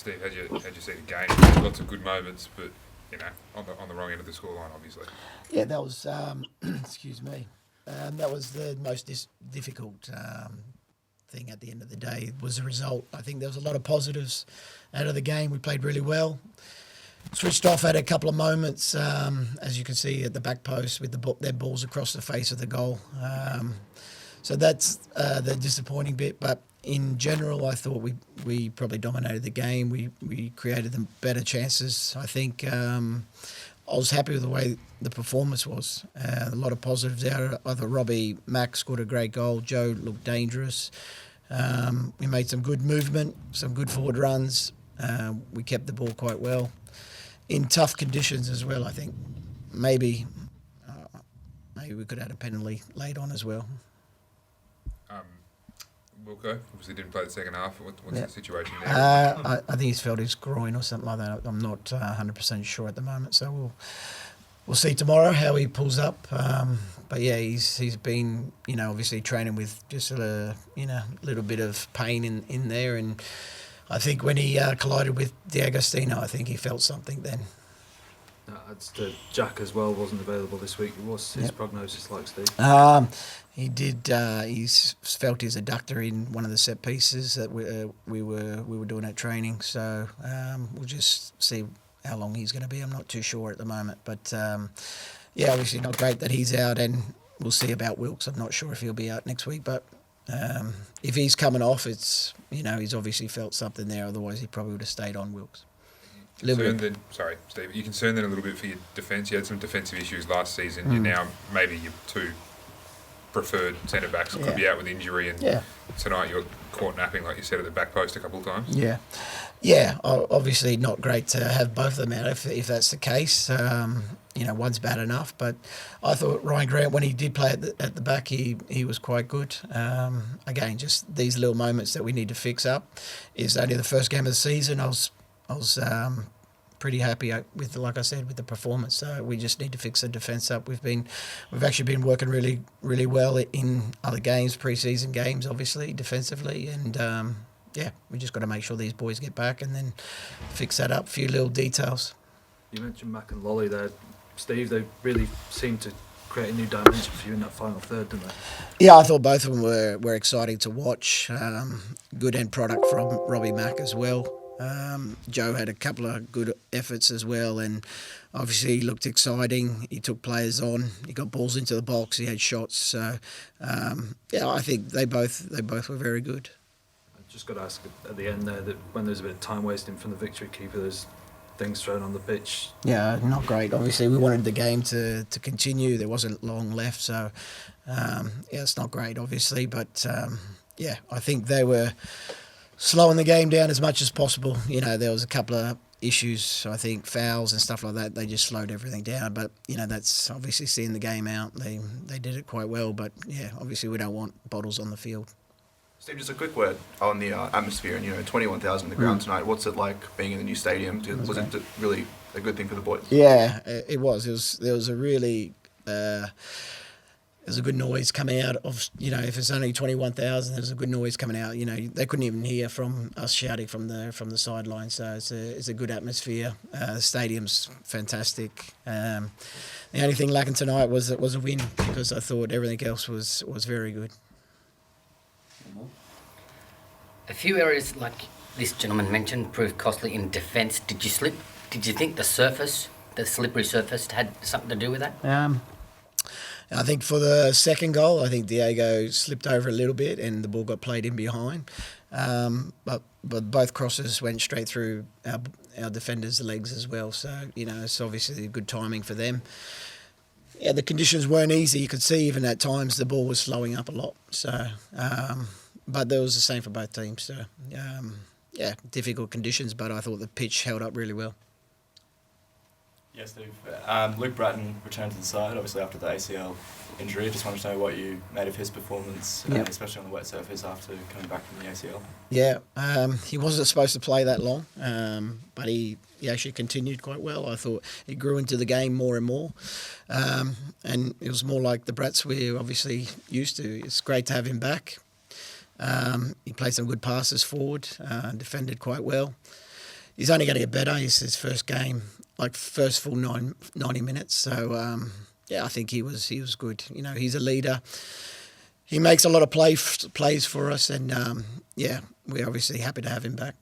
Steve, how'd you see the game? Lots of good moments, but on the wrong end of the scoreline, obviously. Yeah, that was excuse me. That was the most difficult thing at the end of the day. Was the result. I think there was a lot of positives out of the game. We played really well. Switched off at a couple of moments, as you can see at the back post with their balls across the face of the goal. So that's the disappointing bit. But in general, I thought we probably dominated the game. We created them better chances. I think I was happy with the way the performance was. A lot of positives out. I thought Robbie Mack scored a great goal. Joe looked dangerous. We made some good movement, some good forward runs. We kept the ball quite well. In tough conditions as well, I think maybe we could have had a penalty late on as well. Wilco obviously didn't play the second half. What's the situation there? I think he's felt his groin or something like that. I'm not 100% sure at the moment, so we'll see tomorrow how he pulls up. But yeah, he's been obviously training with just a little bit of pain in there, and I think when he collided with D'Agostino, I think he felt something then. Jack as well wasn't available this week. What's his prognosis like, Steve? He did. He's felt his adductor in one of the set pieces that we were doing at training. So we'll just see how long he's going to be. I'm not too sure at the moment, but obviously not great that he's out, and we'll see about Wilkes. I'm not sure if he'll be out next week, but if he's coming off, it's he's obviously felt something there. Otherwise, he probably would have stayed on Wilkes. Sorry, Steve. Are you concerned then a little bit for your defence? You had some defensive issues last season. You're now maybe your two preferred centre backs could be out with injury, and tonight you're caught napping, like you said, at the back post a couple of times. Yeah. Obviously, not great to have both of them out if that's the case. One's bad enough, but I thought Ryan Grant, when he did play at the back, he was quite good. Again, just these little moments that we need to fix up. It's only the first game of the season. I was pretty happy with, like I said, with the performance. So we just need to fix the defence up. We've actually been working really, really well in other games, pre-season games, obviously defensively, and we just got to make sure these boys get back and then fix that up. A few little details. You mentioned Mac and Lolly there, Steve. They really seemed to create a new dimension for you in that final third, didn't they? Yeah, I thought both of them were exciting to watch. Good end product from Robbie Mack as well. Joe had a couple of good efforts as well, and obviously he looked exciting. He took players on. He got balls into the box. He had shots. So, I think they both were very good. I just got to ask at the end there that when there's a bit of time wasting from the victory keeper, there's things thrown on the pitch. Yeah, not great. Obviously, we wanted the game to continue. There wasn't long left, so it's not great, obviously. But I think they were slowing the game down as much as possible. There was a couple of issues, I think, fouls and stuff like that. They just slowed everything down. But, that's obviously seeing the game out. They did it quite well. But, obviously we don't want bottles on the field. Steve, just a quick word on the atmosphere and 21,000 in the ground tonight. What's it like being in the new stadium? Was it really a good thing for the boys? Yeah, it was. There was a really... There's a good noise coming out of, if it's only 21,000, there's a good noise coming out. They couldn't even hear from us shouting from the sideline. So it's a good atmosphere. The stadium's fantastic. The only thing lacking tonight was a win, because I thought everything else was very good. A few areas, like this gentleman mentioned, proved costly in defence. Did you slip? Did you think the slippery surface, had something to do with that? I think for the second goal, I think Diego slipped over a little bit and the ball got played in behind. But both crosses went straight through our defenders' legs as well. So, it's obviously good timing for them. Yeah, the conditions weren't easy. You could see even at times the ball was slowing up a lot. So, but that was the same for both teams. So, difficult conditions, but I thought the pitch held up really well. Yes, Steve. Luke Bratton returned to the side, obviously after the ACL injury. Just wanted to know what you made of his performance, especially on the wet surface after coming back from the ACL. Yeah, he wasn't supposed to play that long, but he actually continued quite well. I thought he grew into the game more and more, and it was more like the Brats we're obviously used to. It's great to have him back. He played some good passes forward, defended quite well. he's only going to get better. It's his first game, like first full 90 minutes. So I think he was good. You know, he's a leader. He makes a lot of plays for us, and we're obviously happy to have him back.